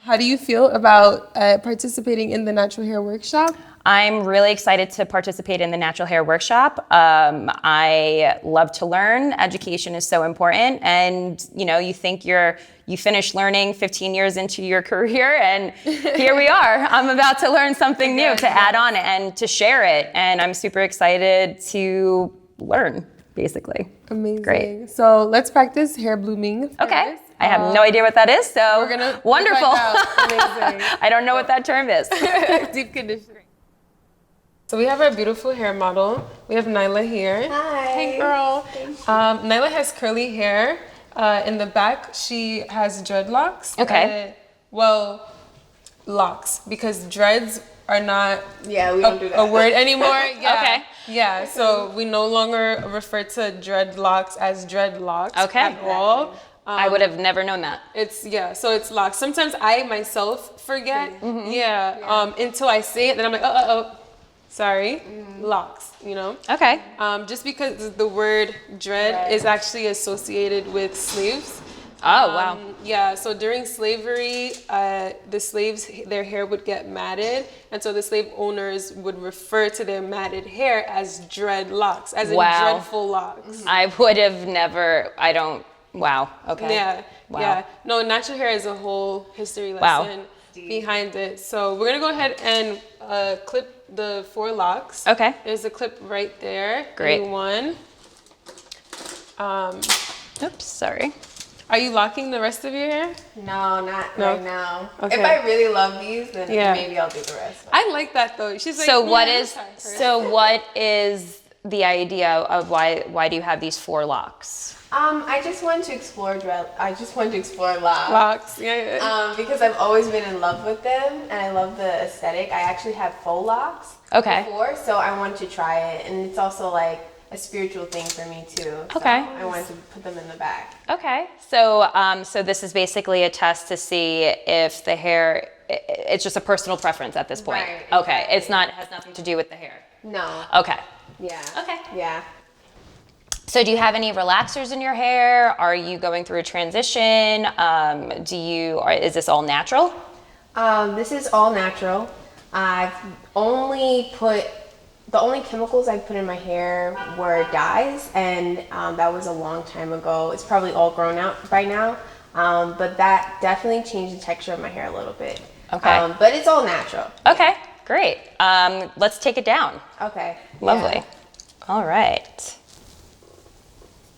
How do you feel about participating in the natural hair workshop? I'm really excited to participate in the natural hair workshop. I love to learn. Education is so important, and you think you finish learning 15 years into your career, and here we are. I'm about to learn something new to add on and to share it, and I'm super excited to learn, basically. Amazing. Great. So let's practice hair blooming first. Okay. I have no idea what that is, so we're gonna wonderful. Amazing. I don't know what that term is. Deep conditioning. So we have our beautiful hair model. We have Nyla here. Hi. Hey, girl. Nyla has curly hair. In the back, she has dreadlocks. Okay. Locks, because dreads are not We don't do that. a word anymore. Yeah. Okay. Yeah, so we no longer refer to dreadlocks as dreadlocks at all. I would have never known that. So it's locks. Sometimes I myself forget, until I say it, then I'm like, sorry, locks, Okay. Just because the word dread is actually associated with slaves. Oh, wow. Yeah, so during slavery, the slaves, their hair would get matted, and so the slave owners would refer to their matted hair as dreadlocks, as in dreadful locks. I would have never, wow, okay. Yeah, wow. Yeah. No, natural hair is a whole history lesson behind it. So we're gonna go ahead and clip the 4 locks. Okay. There's a clip right there. Great. One. Oops, sorry. Are you locking the rest of your hair? No, not right now. Okay. If I really love these, then maybe I'll do the rest. I like that though. She's like, So what is the idea of why do you have these 4 locks? I just wanted to explore locks. Locks, yeah. Because I've always been in love with them, and I love the aesthetic. I actually had faux locks before, so I wanted to try it, and it's also like a spiritual thing for me too. Okay. So I wanted to put them in the back. Okay. So so this is basically a test to see if the hair, it's just a personal preference at this point. Right, Okay. exactly. It has nothing to do with the hair. No. Okay. Yeah. Okay. Yeah. So do you have any relaxers in your hair? Are you going through a transition? Is this all natural? This is all natural. The only chemicals I put in my hair were dyes, and that was a long time ago. It's probably all grown out by now, but that definitely changed the texture of my hair a little bit. Okay. But it's all natural. Okay, great. Let's take it down. Okay. Lovely. Yeah. All right.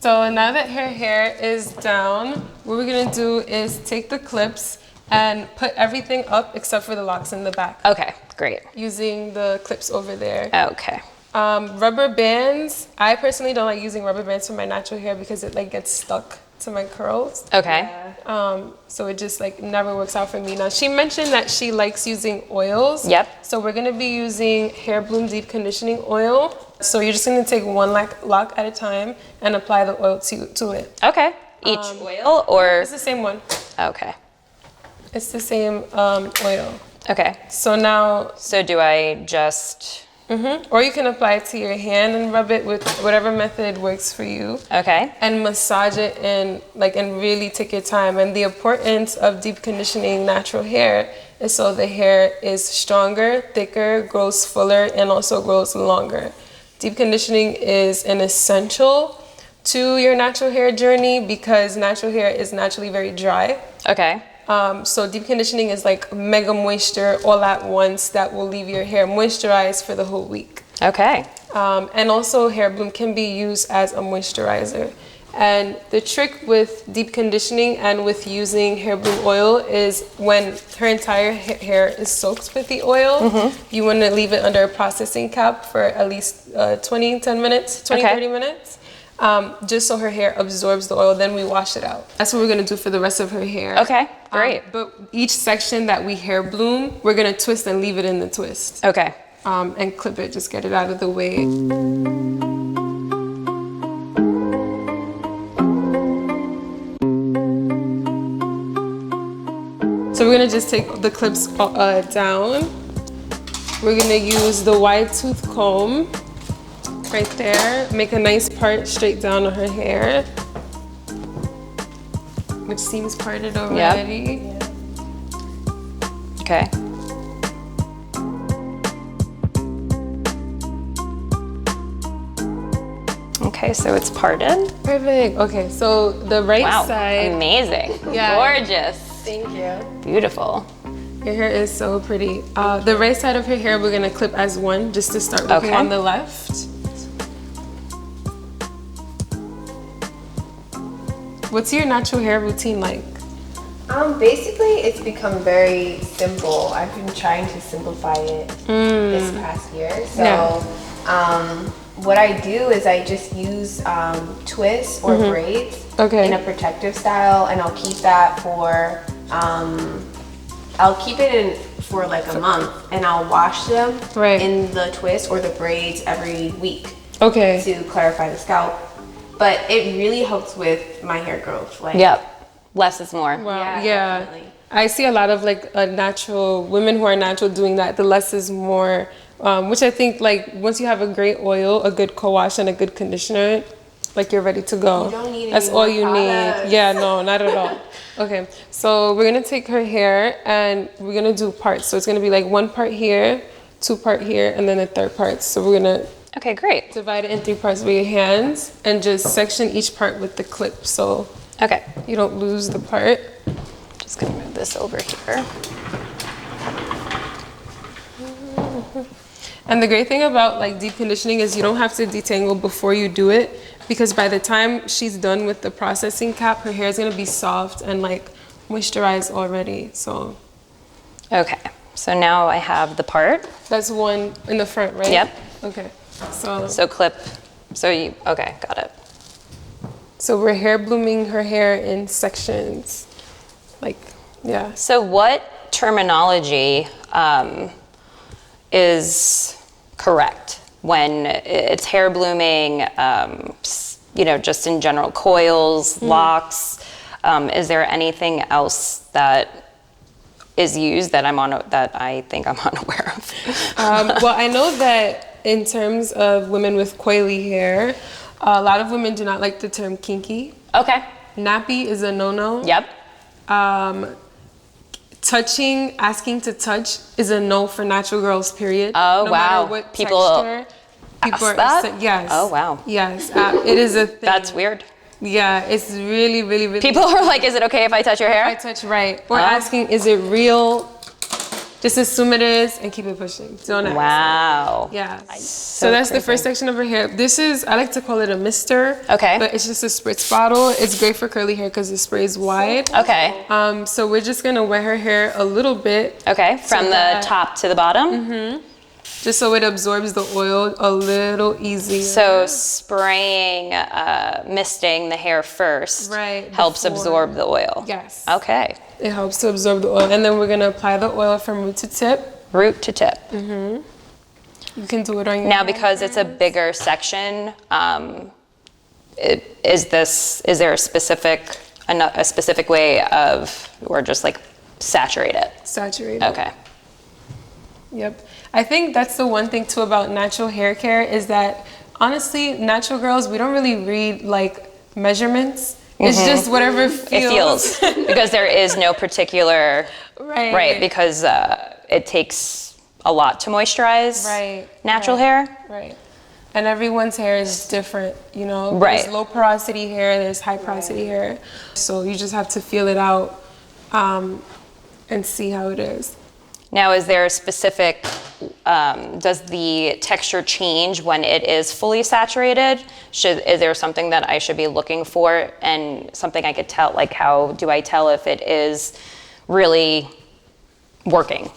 So now that her hair is down, what we're gonna do is take the clips and put everything up except for the locks in the back. Okay, great. Using the clips over there. Okay. Rubber bands. I personally don't like using rubber bands for my natural hair because it gets stuck to my curls. Okay. So it just never works out for me. Now she mentioned that she likes using oils. Yep. So we're gonna be using Hair Bloom Deep Conditioning Oil. So you're just gonna take one lock at a time and apply the oil to it. Okay. Each oil or? It's the same one. Okay. It's the same oil. Okay. So now. So do I just? Or you can apply it to your hand and rub it with whatever method works for you. Okay. And massage it and really take your time. And the importance of deep conditioning natural hair is so the hair is stronger, thicker, grows fuller, and also grows longer. Deep conditioning is an essential to your natural hair journey because natural hair is naturally very dry. Okay. So deep conditioning is like mega moisture all at once that will leave your hair moisturized for the whole week. Okay. And also Hair Bloom can be used as a moisturizer. And the trick with deep conditioning and with using Hair Bloom oil is when her entire hair is soaked with the oil, you want to leave it under a processing cap for at least 30 minutes. Just so her hair absorbs the oil, then we wash it out. That's what we're gonna do for the rest of her hair. Okay, great. But each section that we hair bloom, we're gonna twist and leave it in the twist. Okay. And clip it, just get it out of the way. So we're gonna just take the clips down. We're gonna use the wide tooth comb right there, make a nice part straight down on her hair, which seems parted already. Yep. Okay. Okay, so it's parted. Perfect. Okay, so the right Wow, side. amazing. Yeah. Gorgeous. Thank you. Beautiful. Your hair is so pretty. The right side of her hair we're gonna clip as one, just to start working Okay. on the left. What's your natural hair routine like? Basically, it's become very simple. I've been trying to simplify it this past year. So, Yeah. what I do is I just use twists or braids Okay. in a protective style, and I'll keep that for I'll keep it in for like a month, and I'll wash them Right. in the twist or the braids every week Okay. to clarify the scalp. But it really helps with my hair growth. Like, Yep. Less is more. Wow. Yeah, definitely. I see a lot of like natural women who are natural doing that. The less is more, which I think like once you have a great oil, a good co-wash, and a good conditioner, like you're ready to go. You don't need That's any all more you products. need. Yeah, no, not at all. Okay, so we're gonna take her hair and we're gonna do parts. So it's gonna be like one part here, two part here, and then a third part. So we're gonna Okay, great. divide it in three parts with your hands and just section each part with the clip so Okay. you don't lose the part. Just gonna move this over here. And the great thing about like deep conditioning is you don't have to detangle before you do it, because by the time she's done with the processing cap, her hair is gonna be soft and like moisturized already. So Okay. So now I have the part. that's one in the front, right? Yep. Okay. So So clip. So you, okay, got it. we're hair blooming her hair in sections. Like, yeah. So what terminology is correct when it's hair blooming, you know, just in general, coils, locks? Is there anything else that is used that that I think I'm unaware of? Well, I know that in terms of women with coily hair, a lot of women do not like the term kinky. Okay. Nappy is a no-no. Yep. Touching, asking to touch is a no for natural girls, period. Oh, no wow. matter what People texture. ask that? Yes. Oh, wow. Yes, it is a thing. That's weird. Yeah, it's really, really, really. People are like, is it okay if I touch your I hair? touch right. Or asking, is it real? Just assume it is and keep it pushing. Don't ask. Wow. Yeah. So that's the crazy. first section of her hair. This is, I like to call it a mister. Okay. But it's just a spritz bottle. It's great for curly hair because it sprays wide. Okay. So we're just gonna wet her hair a little bit. Okay. From the that- top to the bottom. Just so it absorbs the oil a little easier. So spraying, misting the hair first Right, helps before. absorb the oil. Yes. Okay. It helps to absorb the oil. And then we're gonna apply the oil from root to tip. Root to tip. You can do it on your Now, hand because it's a first. bigger section, is there a specific way of, or just like saturate it? Saturate it. Okay. Yep. I think that's the one thing too about natural hair care is that honestly, natural girls, we don't really read like measurements. It's just whatever feels. It feels because there is no particular Right. because it takes a lot to moisturize Right. natural Right. hair. Right. And everyone's hair is different, you know? Right. There's low porosity hair, there's high porosity hair. So you just have to feel it out and see how it is. Now, is there a specific, does the texture change when it is fully saturated? Is there something that I should be looking for and something I could tell, like how do I tell if it is really working?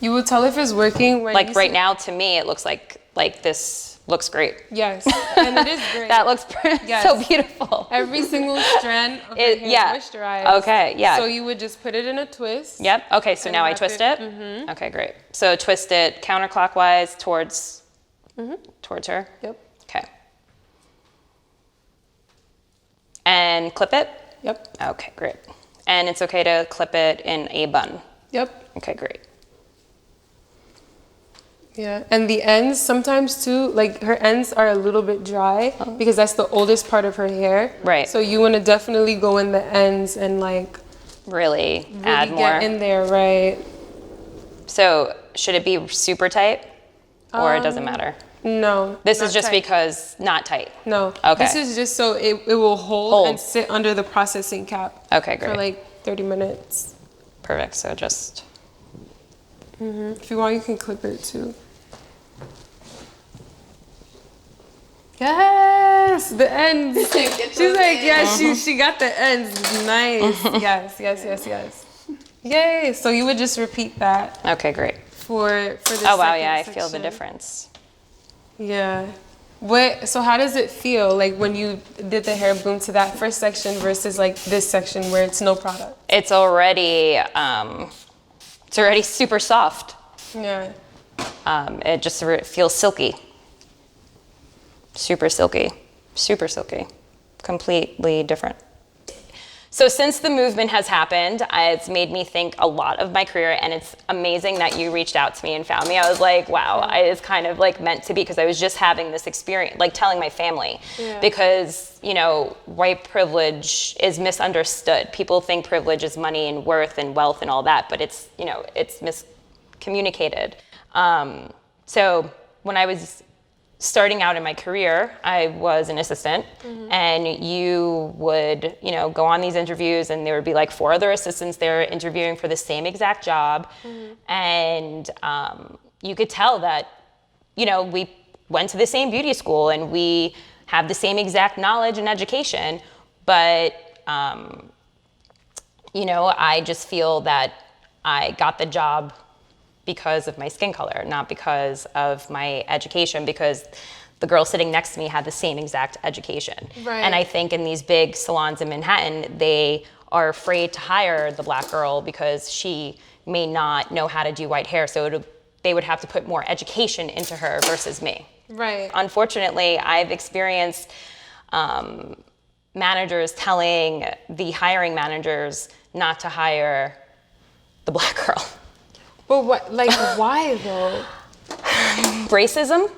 You will tell if it's working when Like you right see- now, to me, it looks like this looks great. Yes, and it is great. That looks Yes. so beautiful. Every single strand of It- your hair yeah. is moisturized. Okay, yeah. So you would just put it in a twist. Yep. Okay, so And now I wrap twist it. it. Okay, great. So twist it counterclockwise towards her. Yep. Okay. And clip it. Yep. Okay, great. And it's okay to clip it in a bun. Yep. Okay, great. Yeah, and the ends sometimes too, like her ends are a little bit dry because that's the oldest part of her hair. Right. So you want to definitely go in the ends and like Really, really add more. get in there, right? So should it be super tight, or it doesn't matter? No. This is not just tight. because not tight. No. Okay. This is just so it will hold and sit under the processing cap. Okay, great. For like 30 minutes. Perfect. So just. If you want, you can clip it too. Yes, the ends. She's like, yeah, she got the ends. Nice. Yes. Yay. So you would just repeat that Okay, great. for this. Oh wow, yeah, I second feel the section. difference. Yeah. So how does it feel like when you did the hair bloom to that first section versus like this section where it's no product? It's already super soft. Yeah. It just feels silky. Super silky. Completely different. So since the movement has happened, it's made me think a lot of my career, and it's amazing that you reached out to me and found me. I was like, wow, it's kind of like meant to be, because I was just having this experience, like telling my family, because, you know, white privilege is misunderstood. People think privilege is money and worth and wealth and all that, but it's, you know, it's miscommunicated. So when I was starting out in my career, I was an assistant, and you would, you know, go on these interviews, and there would be like 4 other assistants there interviewing for the same exact job, and you could tell that, you know, we went to the same beauty school and we have the same exact knowledge and education, but you know, I just feel that I got the job because of my skin color, not because of my education, because the girl sitting next to me had the same exact education. Right. And I think in these big salons in Manhattan, they are afraid to hire the black girl because she may not know how to do white hair, so they would have to put more education into her versus me. Right. Unfortunately, I've experienced managers telling the hiring managers not to hire the black girl. But what, like, why though? Racism,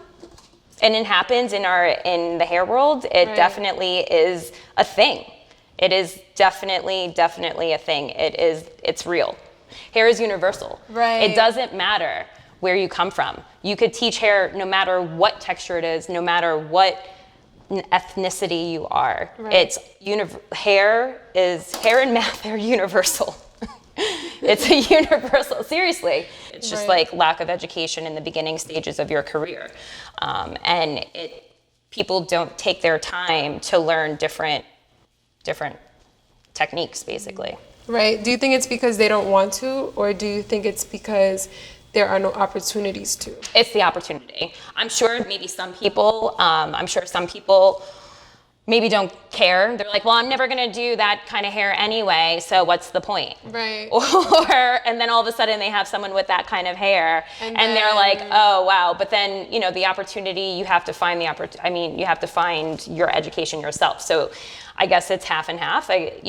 and it happens in the hair world. It definitely is a thing. It is definitely a thing. It's real. Hair is universal. Right. It doesn't matter where you come from. You could teach hair no matter what texture it is, no matter what ethnicity you are. Right. Hair and math are universal. It's a universal, seriously. It's just like lack of education in the beginning stages of your career. And people don't take their time to learn different techniques, basically. Right. Do you think it's because they don't want to, or do you think it's because there are no opportunities to? It's the opportunity. I'm sure some people maybe don't care. They're like, well, I'm never gonna do that kind of hair anyway, so what's the point? Right. And then all of a sudden they have someone with that kind of hair, and they're like, oh wow. But then, you know, the opportunity, you have to find you have to find your education yourself. So I guess it's half and half. It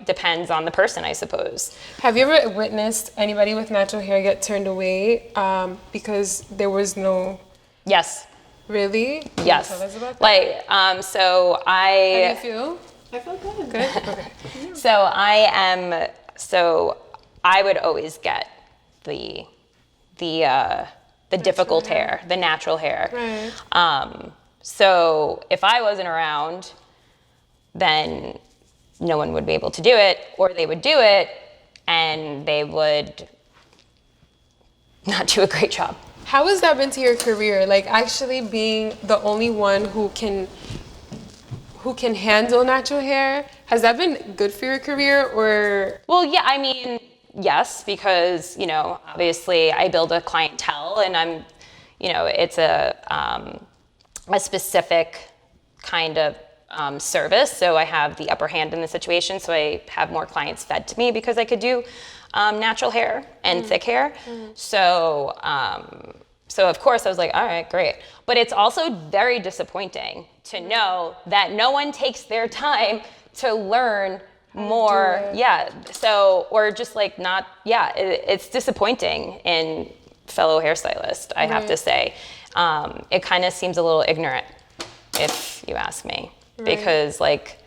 depends on the person, I suppose. Have you ever witnessed anybody with natural hair get turned away because there was no? Yes. Really? Can Yes. you tell us about that? Like, so I. How do you feel? I feel good. Good. Okay. So I would always get the difficult hair, the natural hair. Right. So if I wasn't around, then no one would be able to do it, or they would do it and they would not do a great job. How has that been to your career? Like actually being the only one who can handle natural hair? Has that been good for your career, or? Well, yeah, I mean, yes, because, you know, obviously I build a clientele, and I'm, you know, it's a specific kind of service. So I have the upper hand in the situation. So I have more clients fed to me because I could do natural hair and thick hair. So of course I was like, all right, great. But it's also very disappointing to know that no one takes their time to learn more. Yeah. So, or just like not, yeah, it's disappointing in fellow hairstylist, I have to say. It kind of seems a little ignorant, if you ask me, because like,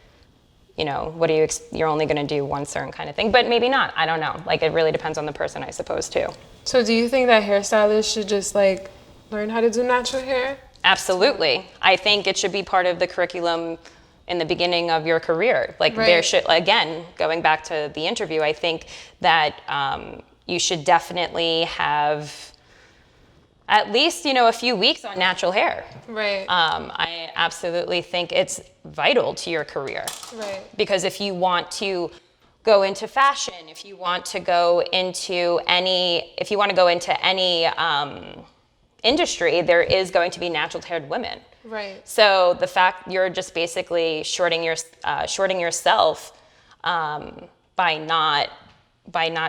you know, what do you, you're only going to do one certain kind of thing, but maybe not. I don't know. Like, it really depends on the person, I suppose, too. So do you think that hairstylists should just like learn how to do natural hair? Absolutely. I think it should be part of the curriculum in the beginning of your career. Like, there should, again, going back to the interview, I think that you should definitely have at least, you know, a few weeks on natural hair. Right. I absolutely think it's vital to your career. Right. Because if you want to go into fashion, if you want to go into any, industry, there is going to be natural haired women. Right. So the fact you're just basically shorting yourself by not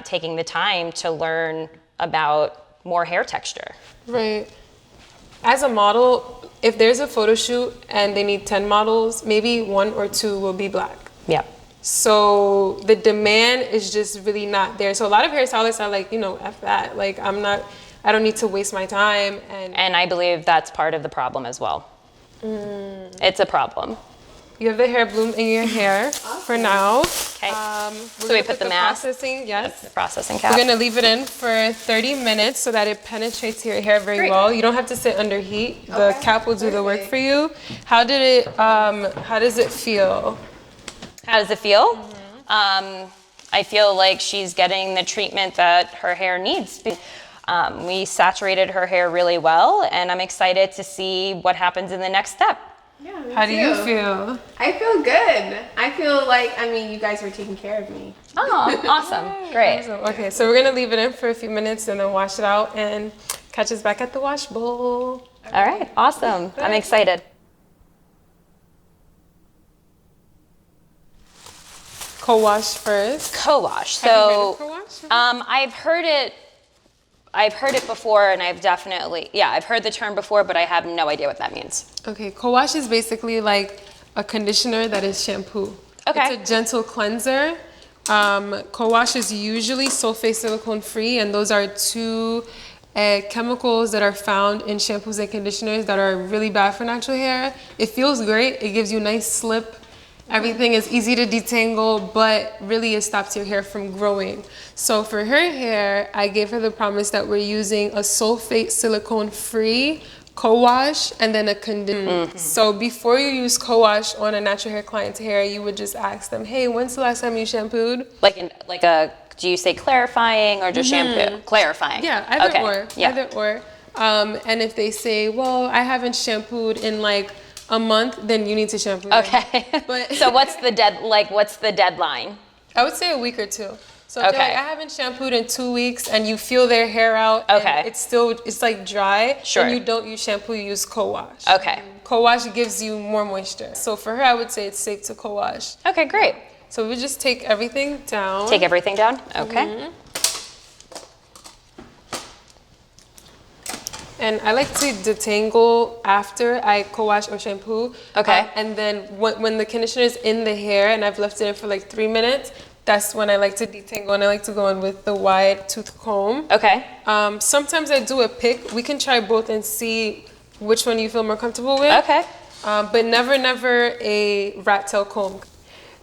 taking the time to learn about more hair texture. Right. As a model, if there's a photo shoot and they need 10 models, maybe 1 or 2 will be black. Yeah. So the demand is just really not there. So a lot of hairstylists are like, you know, F that. Like, I don't need to waste my time. And I believe that's part of the problem as well. It's a problem. You have the hair bloom in your hair for now. Okay. So we put the mask. Processing, yes. The processing cap. We're gonna leave it in for 30 minutes so that it penetrates your hair very well. You don't have to sit under heat. The cap will do the work for you. How does it feel? How does it feel? I feel like she's getting the treatment that her hair needs. We saturated her hair really well, and I'm excited to see what happens in the next step. Yeah, How do you feel? I feel good. I feel like, you guys were taking care of me. Oh, awesome. Great. Okay, so we're gonna leave it in for a few minutes and then wash it out and catch us back at the wash bowl. All right, awesome. I'm excited. Co-wash first. Co-wash. Have you heard So of co-wash? I've heard it before, and I've heard the term before, but I have no idea what that means. Okay, co-wash is basically like a conditioner that is shampoo. Okay. It's a gentle cleanser. Co-wash is usually sulfate silicone free, and those are two chemicals that are found in shampoos and conditioners that are really bad for natural hair. It feels great. It gives you nice slip. Everything is easy to detangle, but really it stops your hair from growing. So for her hair, I gave her the promise that we're using a sulfate silicone free co-wash and then a conditioner. So before you use co-wash on a natural hair client's hair, you would just ask them, hey, when's the last time you shampooed? Do you say clarifying or just shampoo? Clarifying. Yeah, either or. Yeah. Either or. And if they say, well, I haven't shampooed in like a month, then you need to shampoo. Okay. But so what's the deadline? I would say a week or two. So if they're like, I haven't shampooed in 2 weeks and you feel their hair out and it's like dry, then you don't use shampoo, you use co-wash. Okay. Co-wash gives you more moisture. So for her, I would say it's safe to co-wash. Okay, great. So we just take everything down. Take everything down? Okay. And I like to detangle after I co-wash or shampoo. Okay. And then when the conditioner is in the hair and I've left it in for like 3 minutes, that's when I like to detangle, and I like to go in with the wide tooth comb. Okay. Sometimes I do a pick. We can try both and see which one you feel more comfortable with. Okay. But never a rat tail comb.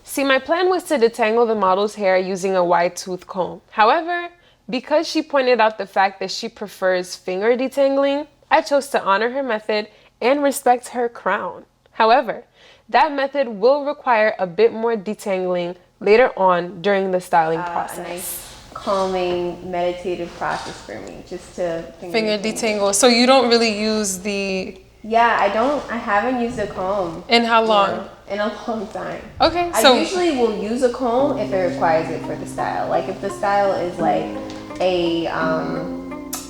See, my plan was to detangle the model's hair using a wide tooth comb. However, because she pointed out the fact that she prefers finger detangling, I chose to honor her method and respect her crown. However, that method will require a bit more detangling later on during the styling process. A nice, calming, meditative process for me, just to finger detangle. So you don't really use the... Yeah, I haven't used a comb. In how long? In a long time. Okay, so... I usually will use a comb if it requires it for the style. Like if the style is like a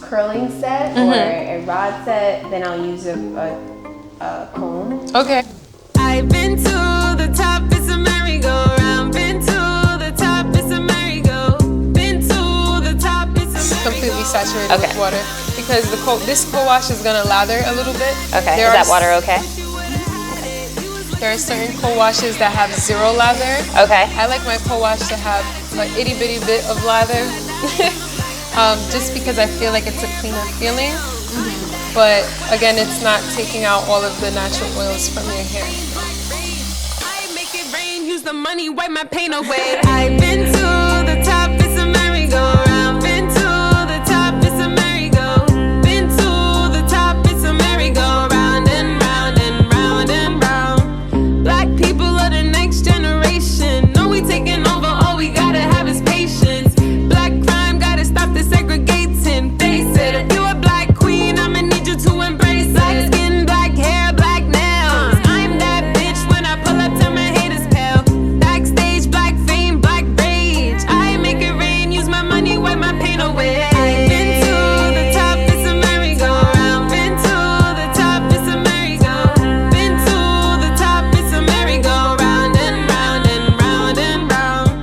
curling set or a rod set, then I'll use a comb. Okay. I've been to the top, it's a merry-go-round. Been to the top, it's a merry-go. Been to the top, it's a merry-go. Completely saturated with water because this co-wash is gonna lather a little bit. Okay. Is that water okay? There are certain co-washes that have zero lather. Okay. I like my co-wash to have an itty bitty bit of lather, just because I feel like it's a cleaner feeling. But again, it's not taking out all of the natural oils from your hair. it rain, use the money, wipe my pain away. I've been to the top, it's a merry-go-round. Been to the top, it's a merry-go. Been to the top, it's a merry-go, round and round and round and round. Black people are the next generation. Know we taking over, all we gotta have is patience. Black crime, gotta stop the segregating. Face it, if you a black queen, I'ma need you to embrace black skin, black hair, black nails. I'm that bitch when I pull up, turn my haters pale. Backstage, black fame, black rage. I make it rain, use my money, wipe my pain away. I've been to the top, it's a merry-go-round. Been to the top, it's a merry-go. Been to the top, it's a merry-go, round and round and round and round.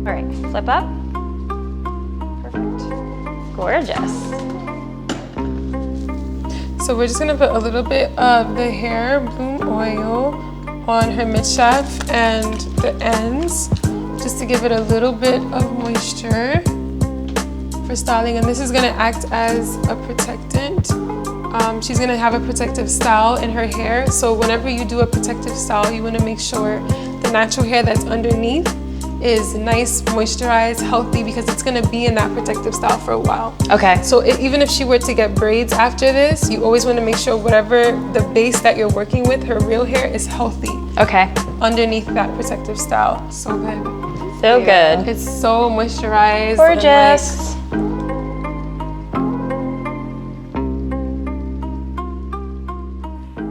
All right, flip up. Perfect. Gorgeous. So we're just gonna put a little bit of the hair bloom oil on her midshaft and the ends, just to give it a little bit of moisture for styling. And this is gonna act as a protectant. She's gonna have a protective style in her hair. So whenever you do a protective style, you wanna make sure the natural hair that's underneath is nice, moisturized, healthy, because it's gonna be in that protective style for a while. Okay. So even if she were to get braids after this, you always want to make sure whatever the base that you're working with, her real hair, is healthy Okay. underneath that protective style. So good. So good. It's so moisturized. Gorgeous.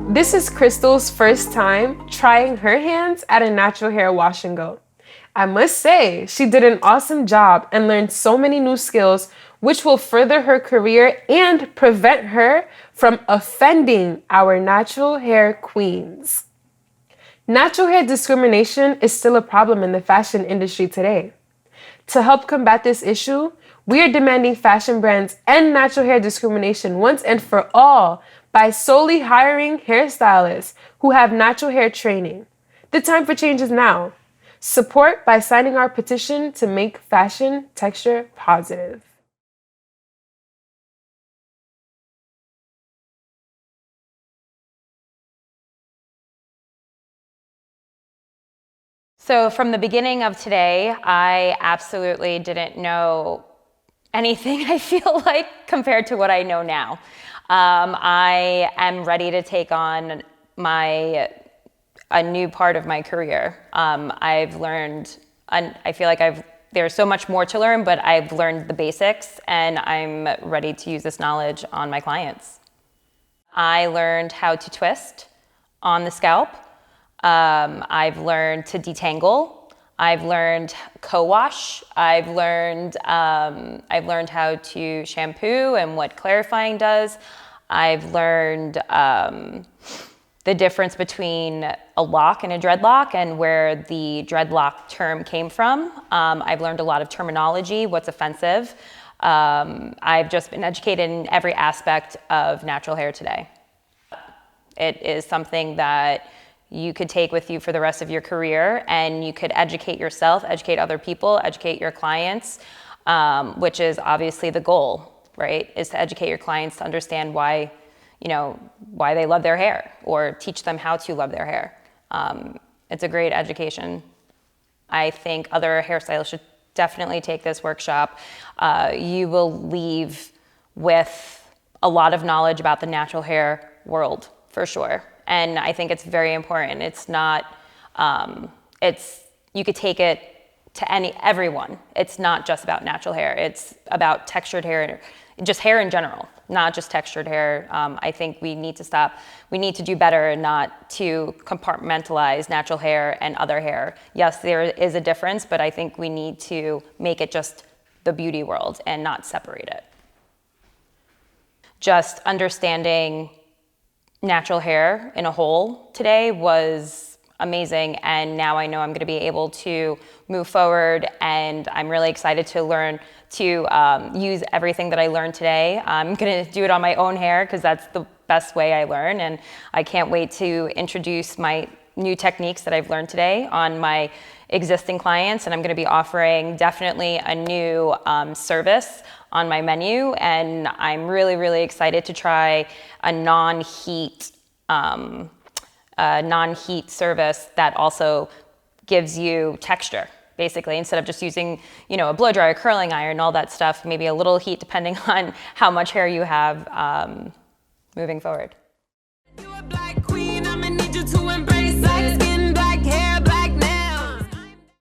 This is Crystal's first time trying her hands at a natural hair wash and go. I must say, she did an awesome job and learned so many new skills, which will further her career and prevent her from offending our natural hair queens. Natural hair discrimination is still a problem in the fashion industry today. To help combat this issue, we are demanding fashion brands end natural hair discrimination once and for all by solely hiring hairstylists who have natural hair training. The time for change is now. Support by signing our petition to make fashion texture positive. So from the beginning of today, I absolutely didn't know anything, I feel like, compared to what I know now. I am ready to take on a new part of my career. I've learned, I feel like there's so much more to learn, but I've learned the basics and I'm ready to use this knowledge on my clients. I learned how to twist on the scalp. I've learned to detangle. I've learned co-wash. I've learned how to shampoo and what clarifying does. I've learned the difference between a lock and a dreadlock and where the dreadlock term came from. I've learned a lot of terminology, what's offensive. I've just been educated in every aspect of natural hair today. It is something that you could take with you for the rest of your career, and you could educate yourself, educate other people, educate your clients, which is obviously the goal, right? Is to educate your clients to understand why they love their hair, or teach them how to love their hair. It's a great education. I think other hairstylists should definitely take this workshop. You will leave with a lot of knowledge about the natural hair world, for sure. And I think it's very important. It's not, you could take it to everyone. It's not just about natural hair. It's about textured hair, just hair in general, not just textured hair. I think we need to do better and not to compartmentalize natural hair and other hair. Yes, there is a difference, but I think we need to make it just the beauty world and not separate it. Just understanding natural hair in a whole today was amazing, and now I know I'm going to be able to move forward, and I'm really excited to learn to use everything that I learned today. I'm gonna do it on my own hair because that's the best way I learn, and I can't wait to introduce my new techniques that I've learned today on my existing clients, and I'm gonna be offering definitely a new service on my menu, and I'm really, really excited to try a non-heat service that also gives you texture, basically, instead of just using, you know, a blow dryer, curling iron, all that stuff, maybe a little heat depending on how much hair you have moving forward.